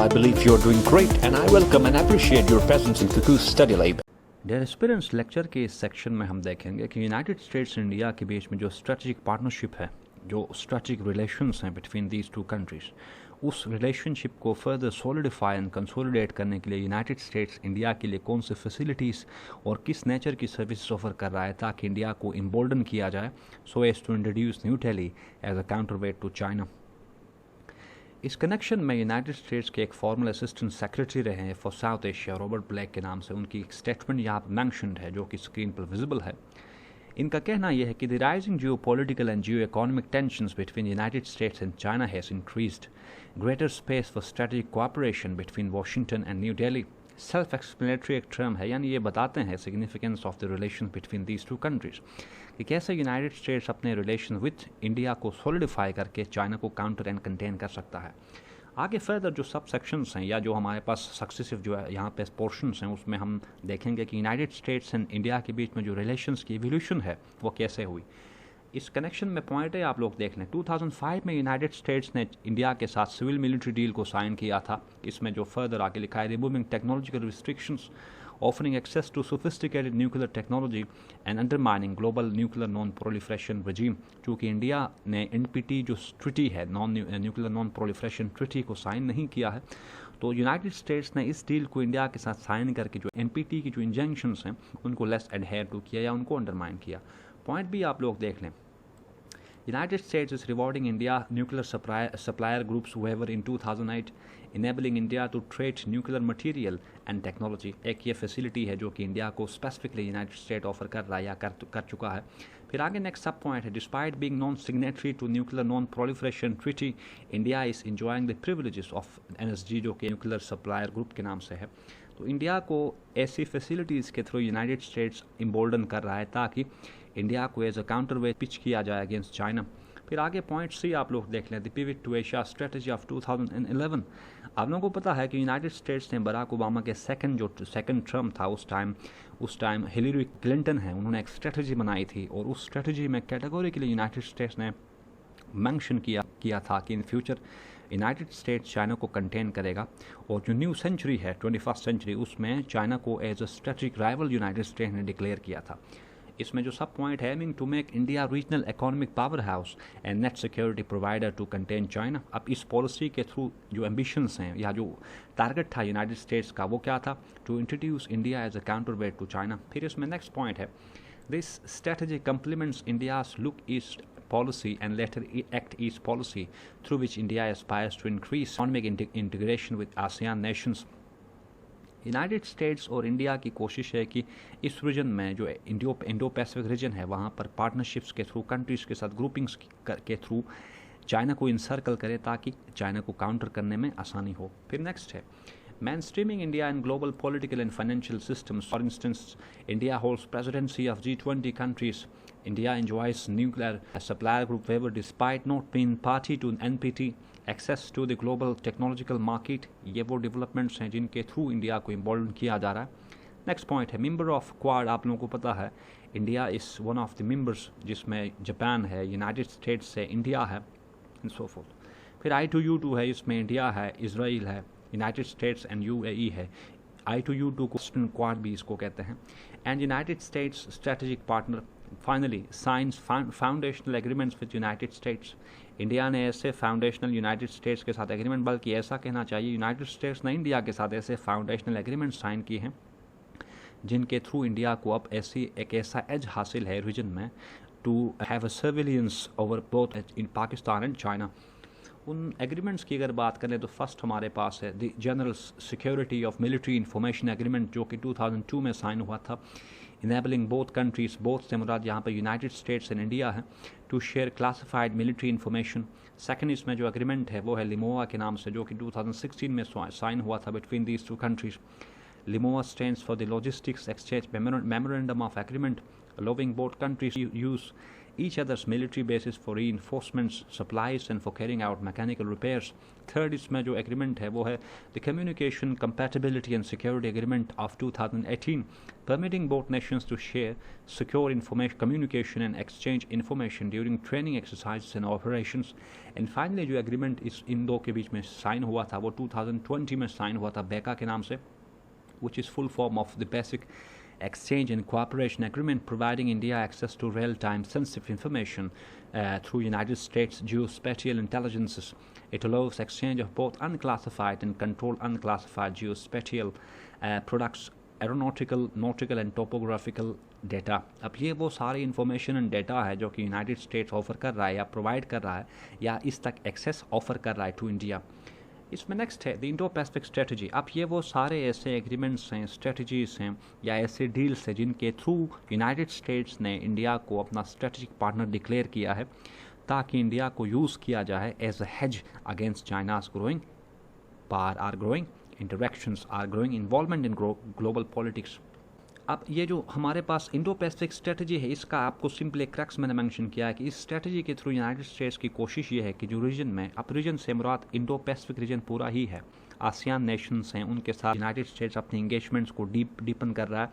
I believe you're doing great and I welcome and appreciate your presence in Cuckoo's Study Lab. Dear aspirants, lecture के इस section में हम देखेंगे कि United states और India के बीच में जो स्ट्रेटजिक पार्टनरशिप है, जो स्ट्रेटजिक रिलेशंस हैं बिटवीन दीज टू कंट्रीज़, उस रिलेशनशिप को फर्दर सॉलिडिफाई एंड कंसोलिडेट करने के लिए यूनाइटेड स्टेट्स इंडिया के लिए कौन से फैसिलिटीज़ और किस नेचर की सर्विस ऑफर कर रहा है ताकि इंडिया को इम्बोल्डन किया जाए so as to introduce New Delhi as a counterweight to China. इस कनेक्शन में यूनाइटेड स्टेट्स के एक फॉर्मल असिस्टेंट सेक्रेटरी रहे हैं for South Asia, Robert Black के नाम से, उनकी एक स्टेटमेंट यहाँ पर मैंशनड है जो कि स्क्रीन पर विजिबल है। इनका कहना यह है कि the rising Jio political and Jio economic tensions between United States and China has increased greater space for strategic cooperation between Washington and new Delhi. Self explanatory एक टर्म है, यानी ये बताते हैं significance of the relation between these two countries, कि कैसे United States अपने relation with India को सॉलिडिफाई करके चाइना को काउंटर एंड कंटेन कर सकता है। आगे फर्दर जो सब सेक्शंस हैं या जो हमारे पास सक्सेसिव जो है यहाँ पे पोर्शंस हैं, उसमें हम देखेंगे कि यूनाइटेड स्टेट्स एंड इंडिया के बीच में जो रिलेशंस की इवोल्यूशन है वो कैसे हुई। इस कनेक्शन में पॉइंट है, आप लोग देख लें, 2005 में यूनाइटेड स्टेट्स ने इंडिया के साथ सिविल मिलिट्री डील को साइन किया था। इसमें जो फर्दर आगे लिखा है, removing technological restrictions, offering access to sophisticated nuclear technology and undermining global nuclear non-proliferation regime। चूँकि इंडिया ने NPT जो ट्रिटी है, न्यूक्लियर नॉन प्रोलिफरेशन ट्रिटी को साइन नहीं किया है, तो यूनाइटेड स्टेट्स ने इस डील को इंडिया के साथ साइन करके जो NPT की जो इंजंक्शंस हैं उनको लेस एडहेयर टू किया या उनको अंडरमाइन किया। पॉइंट भी आप लोग देख लें, United States is rewarding India nuclear supplier groups whoever in 2008, enabling India to trade nuclear material and technology। एक ये फैसिलिटी है जो कि इंडिया को स्पेसिफिकली यूनाइटेड स्टेट ऑफर कर रहा है या कर चुका है। फिर आगे नेक्स्ट सब पॉइंट है, despite being non signatory to nuclear non proliferation treaty, India is enjoying the privileges of NSG जो कि न्यूक्लियर सप्लायर ग्रुप के नाम से है। तो इंडिया को ऐसी फैसिलिटीज़ के थ्रू यूनाइटेड स्टेट्स इम्बोल्डन कर रहा है ताकि इंडिया को एज अ काउंटरवेट पिच किया जाए अगेंस्ट चाइना। फिर आगे पॉइंट सी आप लोग देख लें, the pivot to Asia strategy of 2011। आप लोगों को पता है कि यूनाइटेड स्टेट्स ने बराक ओबामा के सेकंड टर्म था, उस टाइम हिलरी क्लिंटन है, उन्होंने एक स्ट्रेटजी बनाई थी और उस स्ट्रेटजी में कैटेगोरिकली यूनाइटेड स्टेट्स ने मेंशन किया था कि in future United states China को कंटेन करेगा और जो न्यू सेंचुरी है 21st सेंचुरी, उसमें चाइना को as a strategic rival United States ने डिक्लेयर किया था। इसमें जो सब पॉइंट है, aiming to make India regional economic power house and net security provider to contain China. अब इस पॉलिसी के थ्रू जो एम्बिशंस हैं या जो टारगेट था यूनाइटेड स्टेट्स का, वो क्या था? To introduce India as a counterweight to China. फिर इसमें नेक्स्ट पॉइंट है, this strategy complements India's look east policy and later Act East policy through which India aspires to increase economic integration with ASEAN nations। United states और India की कोशिश है कि इस reason में जो इंडो पैसिफिक रीजन है वहाँ पर पार्टनरशिप्स के थ्रू, कंट्रीज़ के साथ ग्रुपिंग्स के थ्रू चाइना को इनसर्कल करे ताकि चाइना को काउंटर करने में आसानी हो। फिर नेक्स्ट है, mainstreaming India in global political and financial systems। For instance, India holds presidency of G20 countries। India enjoys nuclear supplier group waiver despite not being party to NPT। Access to the global technological market, ये वो developments हैं जिनके through India को involve किया जा रहा है। Next point है, मेंबर ऑफ क्वाड। आप लोगों को पता है India is one of the members, जिसमें जापान है, यूनाइटेड स्टेट्स है, इंडिया है एंड सो फोर्थ। फिर I2U2 है, इसमें इंडिया है, इसराइल है, यूनाइटेड स्टेट्स एंड UAE है। I2U2 को क्वाड भी इसको कहते हैं। And United states strategic partner. Finally science foundational agreements with United States. India ने ऐसे फाउंडेशनल यूनाइटेड स्टेट्स के साथ एग्रीमेंट, बल्कि ऐसा कहना चाहिए यूनाइटेड स्टेट्स ने इंडिया के साथ ऐसे फाउंडेशनल एग्रीमेंट साइन किए हैं जिनके थ्रू इंडिया को अब एक ऐसा एज हासिल है रीजन में to have a surveillance over both in Pakistan and China. उन एग्रीमेंट्स की अगर बात करें तो फर्स्ट हमारे पास है the general security of military information agreement जो कि 2002 में साइन हुआ था, इनेबलिंग बोथ कंट्रीज, बोथ से मुराद यहाँ पर यूनाइटेड स्टेट्स एंड इंडिया है, to share classified military information. Second इसमें जो एग्रीमेंट है वो है लिमोआ के नाम से, जो कि 2016 में साइन हुआ था between these two countries. LEMOA stands for the logistics exchange memorandum of agreement allowing both countries to use each other's military bases for reinforcements, supplies and for carrying out mechanical repairs. Third, इसमें जो agreement है वो है the Communication Compatibility and Security Agreement of 2018, permitting both nations to share secure information, communication and exchange information during training exercises and operations. And finally जो agreement इस इन दो के बीच में साइन हुआ था वो 2020 में साइन हुआ था बेका के नाम से, which is full form of the Basic Exchange and Cooperation Agreement, providing India access to real-time sensitive information through United States geospatial intelligences. It allows exchange of both unclassified and controlled unclassified geospatial products, aeronautical, nautical and topographical data. अब ये वो सारी information and data है जो कि United states offer कर रहा है या प्रोवाइड कर रहा है या इस तक एक्सेस ऑफर कर रहा है टू इंडिया. इसमें नेक्स्ट है द इंडो पैसिफिक स्ट्रेटजी. अब ये वो सारे ऐसे एग्रीमेंट्स हैं, स्ट्रेटजीज हैं या ऐसे डील्स हैं जिनके थ्रू यूनाइटेड स्टेट्स ने इंडिया को अपना स्ट्रेटजिक पार्टनर डिक्लेयर किया है ताकि इंडिया को यूज़ किया जाए as a hedge against China's growing power, or growing interactions, or growing involvement in global politics. अब ये जो हमारे पास इंडो पैसिफिक स्ट्रेटजी है इसका आपको सिंपली क्रैक्स मैंने मेंशन किया है कि इस स्ट्रेटजी के थ्रू यूनाइटेड स्टेट्स की कोशिश ये है कि जो रीजन में, अब रीजन से मुराद इंडो पैसिफिक रीजन पूरा ही है, आसियान नेशंस हैं उनके साथ यूनाइटेड स्टेट्स अपने इंगेजमेंट्स को डीपन कर रहा है.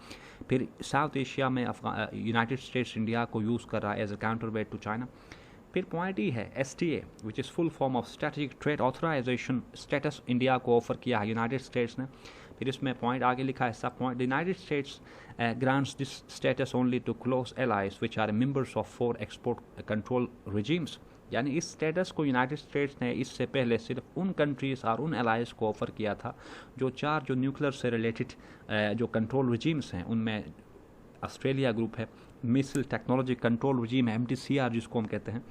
फिर साउथ एशिया में यूनाइटेड स्टेट्स इंडिया को यूज़ कर रहा है as a counter weight to China. फिर पॉइंट ही है STA which is full form of strategic trade authorization status India को ऑफर किया है यूनाइटेड स्टेट्स ने. फिर इसमें पॉइंट आगे लिखा है सब point United states grants this status only to close allies which are members of 4 export control regimes. यानी इस स्टेटस को यूनाइटेड स्टेट्स ने इससे पहले सिर्फ उन कंट्रीज़ और उन एलाइज को ऑफ़र किया था जो 4 जो न्यूक्लियर से रिलेटेड जो कंट्रोल रिजीम्स हैं उनमें ऑस्ट्रेलिया ग्रुप है, मिसाइल टेक्नोलॉजी कंट्रोल रिजीम है MTCR जिसको हम कहते हैं,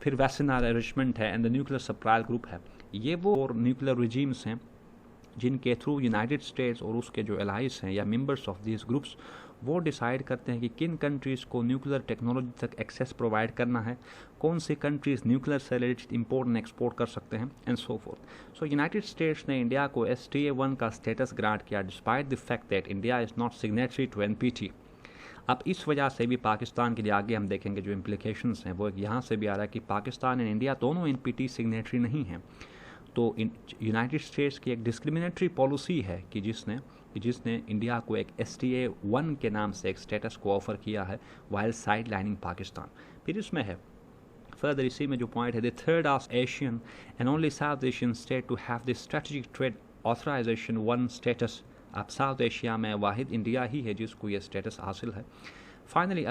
फिर वेस्टर्न अरेंजमेंट है and the nuclear supply group है. ये वो न्यूक्लियर रिजीम्स हैं जिनके थ्रू यूनाइटेड स्टेट्स और उसके जो एलाइज हैं या मेंबर्स ऑफ दिस ग्रुप्स वो डिसाइड करते हैं कि किन कंट्रीज़ को न्यूक्लियर टेक्नोलॉजी तक एक्सेस प्रोवाइड करना है, कौन सी कंट्रीज़ न्यूक्लियर से रिलेटेड इंपोर्ट एंड एक्सपोर्ट कर सकते हैं and so forth. So United States ने इंडिया को STA1 का स्टेटस ग्रांट किया despite the fact that India is not signatory to NPT. अब इस वजह से भी पाकिस्तान के लिए आगे हम देखेंगे जो इम्प्लीकेशंस हैं वो यहाँ से भी आ रहा है कि पाकिस्तान एंड इंडिया दोनों NPT सिग्नेटरी नहीं हैं. तो यूनाइटेड स्टेट्स की एक डिस्क्रिमिनेटरी पॉलिसी है कि जिसने इंडिया को एक STA1 के नाम से एक स्टेटस को ऑफर किया है वाइल साइड लाइनिंग पाकिस्तान. फिर इसमें है फर्दर इसी में जो पॉइंट है the third of Asian and only South Asian state to have the strategic trade authorization 1 status. अब साउथ एशिया में वाहिद इंडिया ही है जिसको ये स्टेटस हासिल है. Finally,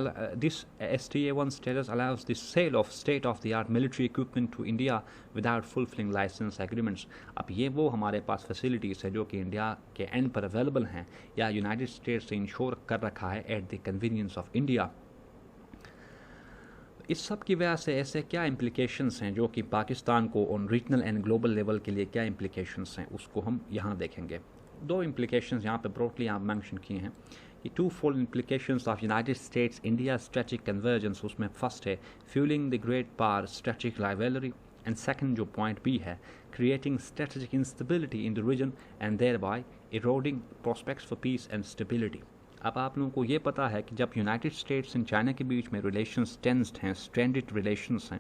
this STA1 status allows the sale of state-of-the-art military equipment to India without fulfilling license agreements. अब ये वो हमारे पास फैसिलिटीज़ है जो कि इंडिया के एंड पर अवेलेबल हैं या यूनाइटेड स्टेट्स से इंश्योर कर रखा है at the convenience of India. इस सब की वजह से ऐसे क्या इम्प्लीकेशंस हैं जो कि पाकिस्तान को on regional and global level के लिए क्या इम्प्लीकेशंस हैं उसको हम यहाँ देखेंगे. 2 इम्प्लीकेशंस यहाँ पे ब्रॉडली यहाँ मेंशन किए हैं कि 2-fold implications of United States India strategic convergence. उसमें फर्स्ट है fueling the great power strategic rivalry and second जो point B है creating strategic instability in the region and thereby eroding prospects for peace and stability. अब आप लोगों को ये पता है कि जब यूनाइटेड स्टेट्स एंड चाइना के बीच में रिलेशंस टेंस्ड हैं, स्ट्रेंडेड रिलेशंस हैं,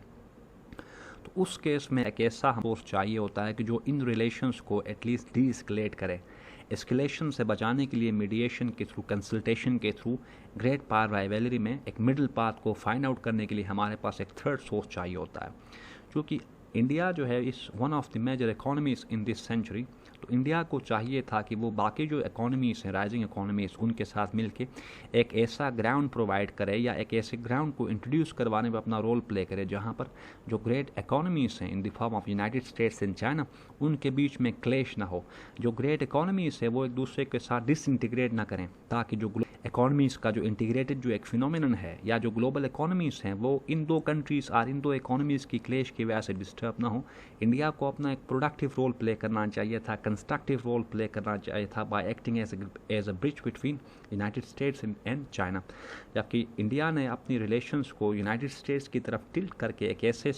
तो उस केस में एक ऐसा फोर्स चाहिए होता है कि जो इन रिलेशंस को एटलीस्ट डी एस्केलेट करे. एस्केलेशन से बचाने के लिए मीडिएशन के थ्रू, कंसल्टेशन के थ्रू, ग्रेट पावर राइवलरी में एक मिडिल पाथ को फाइंड आउट करने के लिए हमारे पास एक थर्ड सोर्स चाहिए होता है. क्योंकि इंडिया जो है इस one of the major economies in this century, तो इंडिया को चाहिए था कि वो बाकी जो इकोनॉमीज़ हैं, राइजिंग इकोनॉमीज़, उनके साथ मिलके एक ऐसा ग्राउंड प्रोवाइड करे या एक ऐसे ग्राउंड को इंट्रोड्यूस करवाने में अपना रोल प्ले करे जहाँ पर जो ग्रेट इकोनॉमीज़ हैं in the form of United States and China, उनके बीच में क्लेश ना हो. जो ग्रेट इकोनॉमीज़ है वो एक दूसरे के साथ डिसइंटीग्रेट ना करें ताकि जो इकोनॉमीज़ का जो इंटीग्रेटेड जो एक फिनोमिनन है या जो ग्लोबल इकोनॉमीज़ हैं वो इन दो कंट्रीज़ और इन दो इकोनॉमीज़ की क्लेश की वजह से डिस्टर्ब ना हो. इंडिया को अपना एक प्रोडक्टिव रोल प्ले करना चाहिए था, कंस्ट्रक्टिव रोल प्ले करना चाहिए था by acting as a bridge between United States and China. जबकि इंडिया ने अपनी रिलेशंस को यूनाइटेड स्टेट्स की तरफ टिल्ट करके एक ऐसी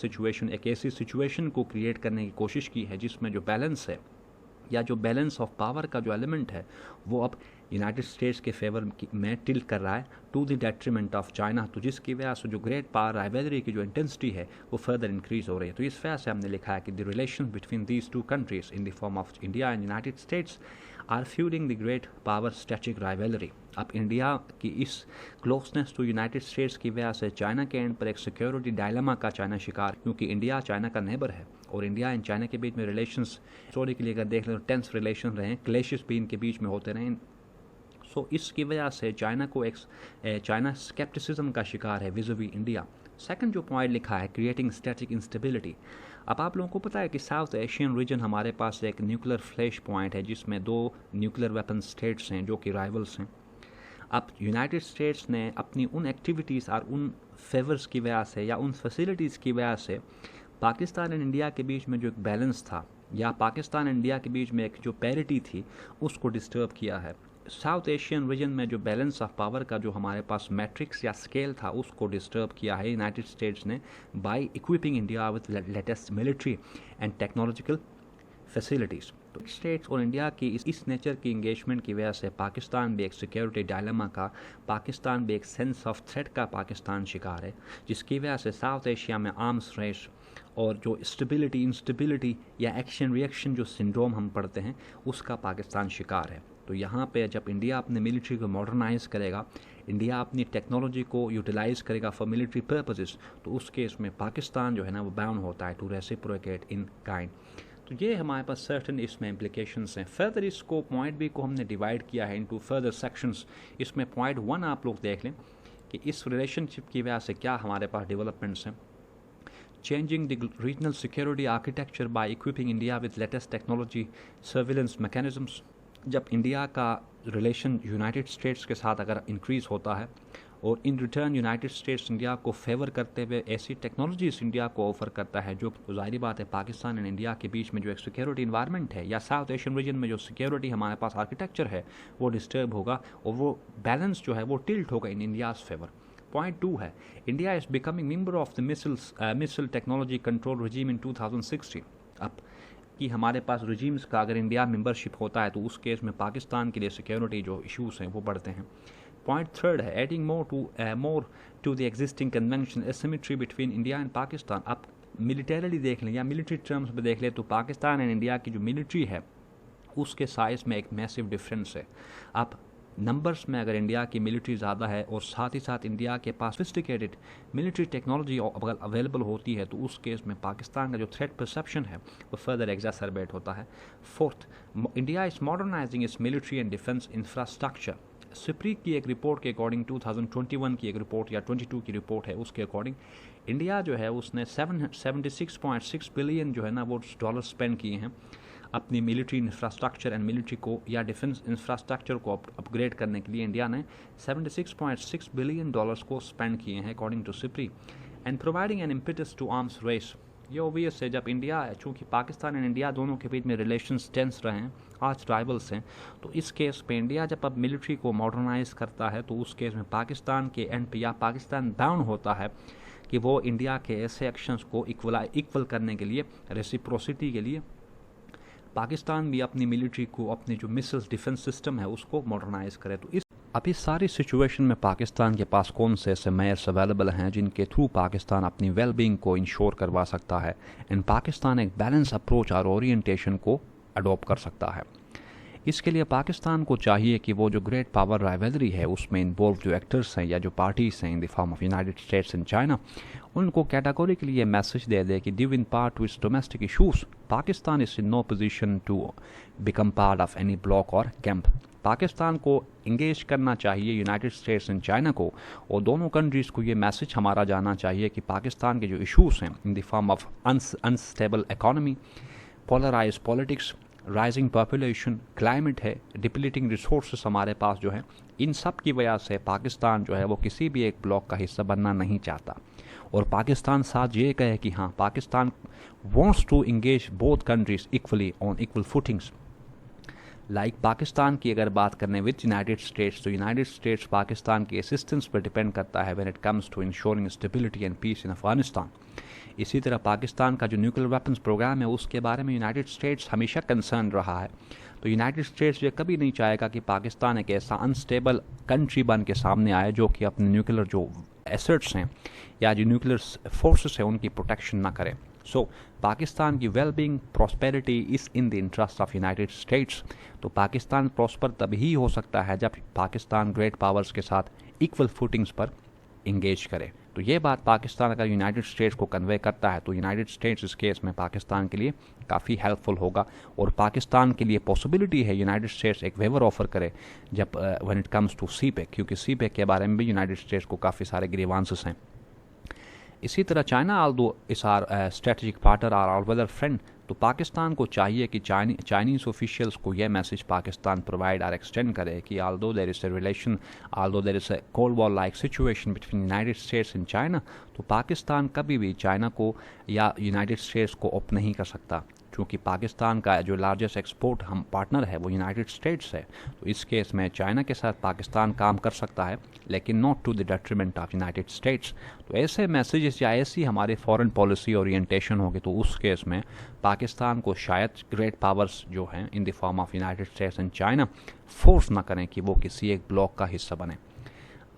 सिचुएशन को क्रिएट करने की कोशिश की है जिसमें जो बैलेंस है या जो बैलेंस ऑफ पावर का जो एलिमेंट है वो अब यूनाइटेड स्टेट्स के फेवर में टिल्ट कर रहा है to the detriment of China, तो जिसकी वजह से जो ग्रेट पावर राइवलरी की जो इंटेंसिटी है वो फर्दर इंक्रीज हो रही है। तो इस वजह से हमने लिखा है कि the relation between these two countries in the form of India and United States are fuelling the great power strategic rivalry. अब इंडिया की इस क्लोजनेस टू यूनाइटेड स्टेट्स की वजह से चाइना के एंड पर एक सिक्योरिटी डायलेमा का चाइना शिकार, क्योंकि इंडिया चाइना का नेबर है और इंडिया एंड चाइना के बीच में रिलेशंस स्टोरी के लिए अगर देख लें तो टेंस रिलेशन रहे, क्लेशेस भी इनके बीच में होते रहे। सो इसकी वजह से चाइना को एक चाइना स्केप्टिसिज्म का शिकार है विज़ वी इंडिया। सेकंड जो पॉइंट लिखा है क्रिएटिंग स्टैटिक इंस्टेबिलिटी। अब आप लोगों को पता है कि साउथ एशियन रीजन हमारे पास एक न्यूक्लियर फ्लैश पॉइंट है जिसमें 2 न्यूक्लियर वेपन स्टेट्स हैं जो कि राइवल्स हैं। अब यूनाइटेड स्टेट्स ने अपनी उन एक्टिविटीज़ और उन फेवर्स की वजह से या उन फैसिलिटीज़ की वजह से पाकिस्तान एंड इंडिया के बीच में जो एक बैलेंस था या पाकिस्तान एंड इंडिया के बीच में एक जो पैरिटी थी उसको डिस्टर्ब किया है। साउथ एशियन रीजन में जो बैलेंस ऑफ पावर का जो हमारे पास मैट्रिक्स या स्केल था उसको डिस्टर्ब किया है यूनाइटेड स्टेट्स ने by equipping India with latest military and technological facilities. तो स्टेट्स और इंडिया की इस नेचर की इंगेजमेंट की वजह से पाकिस्तान भी एक सिक्योरिटी डायलेमा का, पाकिस्तान भी एक सेंस ऑफ थ्रेट का पाकिस्तान शिकार है, जिसकी वजह से साउथ एशिया में आर्म्स रेस और जो स्टेबिलिटी इंस्टेबिलिटी या एक्शन रिएक्शन जो सिंड्रोम हम पढ़ते हैं उसका पाकिस्तान शिकार है। तो यहाँ पे जब इंडिया अपने मिलिट्री को मॉडर्नाइज करेगा, इंडिया अपनी टेक्नोलॉजी को यूटिलाइज करेगा फॉर मिलिट्री पर्पसेस, तो उस केस में पाकिस्तान जो है ना वो बाउंड होता है टू रेसिप्रोकेट इन काइंड। तो ये हमारे पास सर्टन इसमें इम्प्लीकेशंस हैं। फर्दर इसको पॉइंट बी को हमने डिवाइड किया है इनटू फर्दर सेक्शंस। इसमें पॉइंट 1 आप लोग देख लें कि इस रिलेशनशिप की वजह से क्या हमारे पास डेवलपमेंट्स हैं। Changing the regional security architecture by equipping India with latest technology surveillance mechanisms. जब इंडिया का रिलेशन यूनाइटेड स्टेट्स के साथ अगर इंक्रीज़ होता है और in return United States India को फेवर करते हुए ऐसी टेक्नोलॉजीज इंडिया को ऑफर करता है जो ज़ाहिर बात है पाकिस्तान एंड इंडिया के बीच में जो एक सिक्योरिटी इन्वायरमेंट है या साउथ एशियन रीजन में जो सिक्योरिटी हमारे पास आर्किटेक्चर है वो डिस्टर्ब होगा और वो बैलेंस जो है वो टिल्ट होगा इन इंडियाज़ फेवर। पॉइंट 2 है India is becoming member of the missile technology control regime in 2016। अब कि हमारे पास रजीम्स का अगर इंडिया मेंबरशिप होता है तो उस केस में पाकिस्तान के लिए सिक्योरिटी जो इश्यूज़ हैं वो बढ़ते हैं। पॉइंट 3 है adding more to the existing convention asymmetry between India and Pakistan. आप मिलिटरीली देख लें या मिलिट्री टर्म्स में देख लें तो पाकिस्तान एंड इंडिया की जो मिलिट्री है उसके साइज़ में एक मैसिव डिफरेंस है। आप नंबर्स में अगर इंडिया की मिलिट्री ज़्यादा है और साथ ही साथ इंडिया के पास सोफिस्टिकेटेड मिलिट्री टेक्नोलॉजी अगर अवेलेबल होती है तो उस केस में पाकिस्तान का जो थ्रेट परसेप्शन है वो फर्दर एग्जैसरबेट होता है। 4th, India is modernizing its military and defence infrastructure. SIPRI की एक रिपोर्ट के अकॉर्डिंग 2021 की एक रिपोर्ट या 22 की रिपोर्ट है उसके अकॉर्डिंग इंडिया जो है उसने 76.6 बिलियन जो है ना वो डॉलर स्पेंड किए हैं अपनी मिलिट्री इंफ्रास्ट्रक्चर एंड मिलिट्री को या डिफेंस इंफ्रास्ट्रक्चर को अपग्रेड करने के लिए इंडिया ने 76.6 बिलियन डॉलर्स को स्पेंड किए हैं according to SIPRI and providing an impetus to arms race. ये ओबियस है जब इंडिया चूँकि पाकिस्तान एंड इंडिया दोनों के बीच में रिलेशंस टेंस रहे हैं, आज राइवल्स हैं, तो इस केस पे इंडिया जब अब मिलिट्री को मॉडर्नाइज करता है तो उस केस में पाकिस्तान के एंड पे या पाकिस्तान बाउंड होता है कि वो इंडिया के ऐसे एक्शंस को इक्वल करने के लिए रेसिप्रोसिटी के लिए पाकिस्तान भी अपनी मिलिट्री को अपनी जो मिसाइल डिफेंस सिस्टम है उसको मॉडर्नाइज करे। तो अभी सारी सिचुएशन में पाकिस्तान के पास कौन से ऐसे मेयर्स अवेलेबल हैं जिनके थ्रू पाकिस्तान अपनी वेलबींग को इंश्योर करवा सकता है एंड पाकिस्तान एक बैलेंस अप्रोच और ओरिएंटेशन को अडॉप्ट कर सकता है। इसके लिए पाकिस्तान को चाहिए कि वो जो ग्रेट पावर राइवलरी है उसमें इन्वॉल्व जो एक्टर्स हैं या जो पार्टीज हैं in the form of United States and China उनको कैटेगोरिकली ये मैसेज दे दे कि due in part to its domestic issues Pakistan is in no position to become part of any bloc और कैंप। पाकिस्तान को इंगेज करना चाहिए यूनाइटेड स्टेट्स एंड चाइना को और दोनों कंट्रीज़ को ये मैसेज हमारा जाना चाहिए कि पाकिस्तान के जो इशूज़ हैं in the form of unstable economy, polarise politics, rising population, climate है, डिप्लीटिंग रिसोर्सेस हमारे पास जो है, इन सब की वजह से पाकिस्तान जो है वो किसी भी एक ब्लॉक का हिस्सा बनना नहीं चाहता और पाकिस्तान साथ ये कहे कि हाँ Pakistan wants to engage both countries equally on equal footings. Pakistan की अगर बात करने विद यूनाइटेड स्टेट्स, तो यूनाइटेड स्टेट्स पाकिस्तान की असिस्टेंस पर डिपेंड करता है when it comes to ensuring stability and peace in Afghanistan. इसी तरह पाकिस्तान का जो न्यूक्लियर वेपन्स प्रोग्राम है उसके बारे में यूनाइटेड स्टेट्स हमेशा कंसर्न रहा है। तो यूनाइटेड स्टेट्स ये कभी नहीं चाहेगा कि पाकिस्तान एक ऐसा अनस्टेबल कंट्री बन के सामने आए जो कि अपने न्यूक्लियर जो एसेट्स हैं या जो न्यूक्लियर फोर्सेस हैं उनकी प्रोटेक्शन ना करे। सो पाकिस्तान की wellbeing prosperity is in the interest of United States. तो पाकिस्तान प्रॉस्पर तभी हो सकता है जब पाकिस्तान ग्रेट पावर्स के साथ इक्वल फुटिंग्स पर इंगेज करे। तो ये बात पाकिस्तान अगर यूनाइटेड स्टेट्स को कन्वे करता है तो यूनाइटेड स्टेट्स इस केस में पाकिस्तान के लिए काफ़ी हेल्पफुल होगा, और पाकिस्तान के लिए पॉसिबिलिटी है यूनाइटेड स्टेट्स एक वेवर ऑफर करे जब when it comes to CPEC, क्योंकि सीपेक के बारे में भी यूनाइटेड स्टेट्स को काफ़ी सारे ग्रीवांसेस हैं। इसी तरह China although is our strategic partner our all weather friend, तो पाकिस्तान को चाहिए कि चाइनीज़ ऑफिशियल्स को यह मैसेज पाकिस्तान प्रोवाइड और एक्सटेंड करे कि although there is a cold war like situation between United States and China, तो पाकिस्तान कभी भी चाइना को या यूनाइटेड स्टेट्स को ओप नहीं कर सकता, क्योंकि पाकिस्तान का जो लार्जेस्ट एक्सपोर्ट हम पार्टनर है वो यूनाइटेड स्टेट्स है। तो इस केस में चाइना के साथ पाकिस्तान काम कर सकता है, लेकिन not to the detriment of United States. तो ऐसे मैसेजेस या ऐसी हमारी फॉरेन पॉलिसी ओरिएंटेशन होगी तो उस केस में पाकिस्तान को शायद ग्रेट पावर्स जो हैं in the form of United States and China force ना करें कि वो किसी एक ब्लॉक का हिस्सा बने।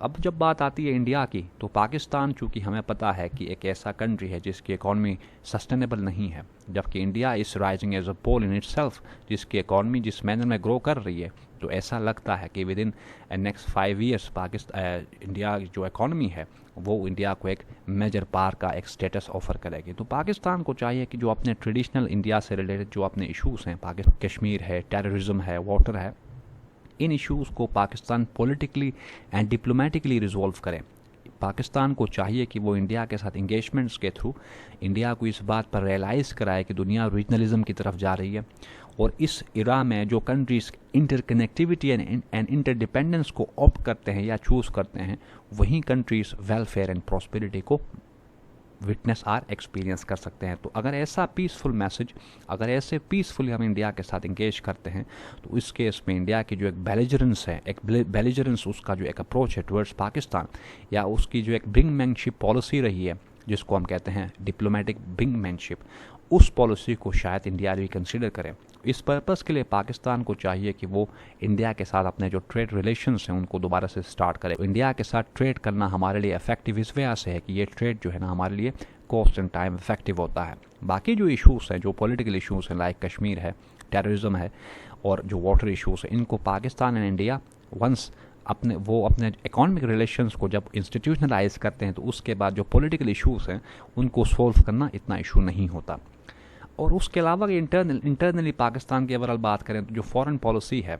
अब जब बात आती है इंडिया की, तो पाकिस्तान चूँकि हमें पता है कि एक ऐसा कंट्री है जिसकी इकॉनमी सस्टेनेबल नहीं है, जबकि India is rising as a pole in itself, जिसकी इकॉनमी जिस मैनर में ग्रो कर रही है, तो ऐसा लगता है कि within next 5 years India जो इकॉनमी है वो इंडिया को एक मेजर पार का एक स्टेटस ऑफर करेगी। तो पाकिस्तान को चाहिए कि जो अपने ट्रेडिशनल इंडिया से रिलेटेड जो अपने इशूज़ हैं, कश्मीर है, टेररिज्म है, वाटर है, इन इश्यूज़ को Pakistan politically and diplomatically resolve करे। पाकिस्तान को चाहिए कि वो इंडिया के साथ इंगेजमेंट्स के थ्रू इंडिया को इस बात पर रियलाइज़ कराए कि दुनिया रीजनलिज्म की तरफ जा रही है, और इस इरा में जो कंट्रीज़ इंटरकनेक्टिविटी एंड इंटरडिपेंडेंस को ऑप्ट करते हैं या चूज़ करते हैं, वहीं कंट्रीज़ वेलफेयर एंड प्रॉस्पेरिटी को विटनेस आर एक्सपीरियंस कर सकते हैं। तो अगर ऐसा पीसफुल मैसेज, अगर ऐसे पीसफुली हम इंडिया के साथ इंगेज करते हैं, तो इस केस में इंडिया की जो एक बेलिजरेंस है, एक बेलिजरेंस उसका जो एक अप्रोच है टुवर्ड्स पाकिस्तान, या उसकी जो एक ब्रिंगमैनशिप पॉलिसी रही है जिसको हम कहते हैं डिप्लोमेटिक ब्रिंगमैनशिप, उस पॉलिसी को शायद इंडिया रिकन्सिडर करे। इस पर्पज़ के लिए पाकिस्तान को चाहिए कि वो इंडिया के साथ अपने जो ट्रेड रिलेशंस हैं उनको दोबारा से स्टार्ट करे। इंडिया के साथ ट्रेड करना हमारे लिए इफेक्टिव इस वजह से है कि ये ट्रेड जो है ना हमारे लिए कॉस्ट एंड टाइम इफेक्टिव होता है। बाकी जो इशूज़ हैं, जो पॉलिटिकल इशूज़ हैं लाइक कश्मीर है, टेररिज्म है और जो वाटर इशूज़ हैं, इनको पाकिस्तान एंड इंडिया वंस अपने इकोनॉमिक रिलेशंस को जब इंस्टीट्यूशनलाइज करते हैं तो उसके बाद जो पॉलिटिकल इशूज़ हैं उनको सॉल्व करना इतना इशू नहीं होता। और उसके अलावा इंटरनली पाकिस्तान की ओवरऑल बात करें तो जो फॉरेन पॉलिसी है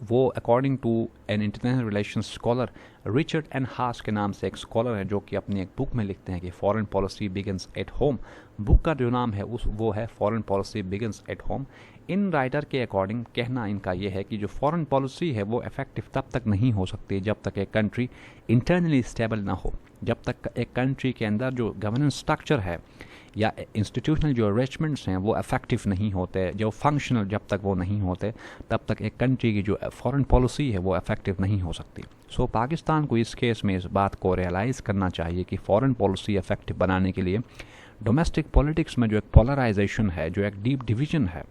वो according to an international relations scholar Richard N Haass के नाम से एक स्कॉलर है जो कि अपनी एक बुक में लिखते हैं कि foreign policy begins at home. Book का जो नाम है वो है foreign policy begins at home. In writer के अकॉर्डिंग कहना इनका यह है कि जो फॉरेन पॉलिसी है वो इफेक्टिव तब तक नहीं हो सकती जब तक एक कंट्री इंटरनली स्टेबल ना हो, जब तक एक कंट्री के अंदर जो गवर्नेंस स्ट्रक्चर है या इंस्टीट्यूशनल जो अरेंजमेंट्स हैं वो इफेक्टिव नहीं होते, जो फंक्शनल जब तक वो नहीं होते तब तक एक कंट्री की जो फॉरेन पॉलिसी है वो इफेक्टिव नहीं हो सकती। सो पाकिस्तान को इस केस में इस बात को रियलाइज़ करना चाहिए कि फॉरेन पॉलिसी इफेक्टिव बनाने के लिए डोमेस्टिक पॉलिटिक्स में जो एक पोलराइजेशन है, जो एक डीप डिवीजन है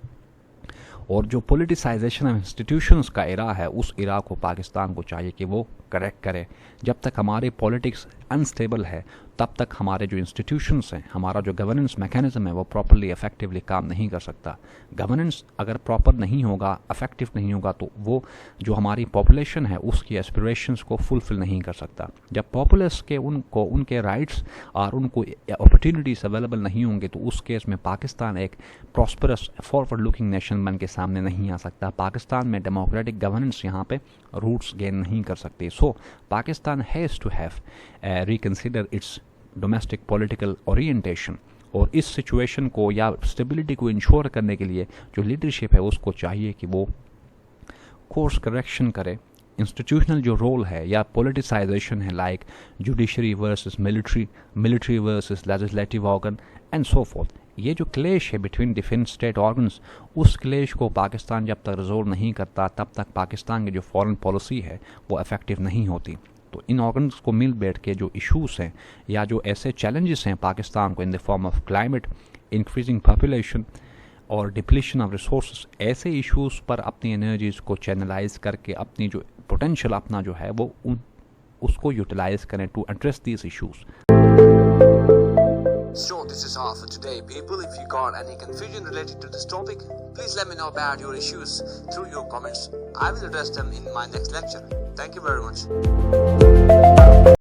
और जो पोलिटिसाइजेशन ऑफ इंस्टीट्यूशंस का इरा है, उस इरा को पाकिस्तान को चाहिए कि वो करेक्ट करे। जब तक हमारे पॉलिटिक्स अनस्टेबल है तब तक हमारे जो इंस्टीट्यूशंस हैं, हमारा जो गवर्नेंस मैकेनिज्म है वो प्रॉपरली इफेक्टिवली काम नहीं कर सकता। गवर्नेंस अगर प्रॉपर नहीं होगा, इफेक्टिव नहीं होगा, तो वो जो हमारी पॉपुलेशन है उसकी एस्पिरेशंस को फुलफिल नहीं कर सकता। जब पॉपुलस के उनको उनके राइट्स और उनको अपॉर्चुनिटीज़ अवेलेबल नहीं होंगे तो उस केस में पाकिस्तान एक प्रॉस्परस फॉरवर्ड लुकिंग नेशन बन के सामने नहीं आ सकता। पाकिस्तान में डेमोक्रेटिक गवर्नेंस यहाँ पे रूट्स गेन नहीं कर सकती। So Pakistan has to have reconsider its domestic political orientation, और इस सिचुएशन को या स्टेबिलिटी को इंश्योर करने के लिए जो लीडरशिप है उसको चाहिए कि वो कोर्स करेक्शन करे। इंस्टीट्यूशनल जो रोल है या पॉलिटिसाइजेशन है like judiciary versus military versus legislative organ and so fourth, ये जो क्लेश है बिटवीन डिफेंस स्टेट ऑर्गन्स, उस क्लेश को पाकिस्तान जब तक रिजोल्व नहीं करता तब तक पाकिस्तान की जो फॉरेन पॉलिसी है वो इफेक्टिव नहीं होती। तो इन ऑर्गन्स को मिल बैठ के जो इश्यूज़ हैं या जो ऐसे चैलेंजेस हैं पाकिस्तान को इन the form of climate, increasing population और डिप्लीशन ऑफ रिसोर्सेज, ऐसे इश्यूज़ पर अपनी एनर्जीज़ को चैनलाइज करके अपनी जो पोटेंशियल अपना जो है वो उसको यूटिलाइज करें to address these issues. So this is all for today, people. If you got any confusion related to this topic, please let me know about your issues through your comments. I will address them in my next lecture. Thank you very much.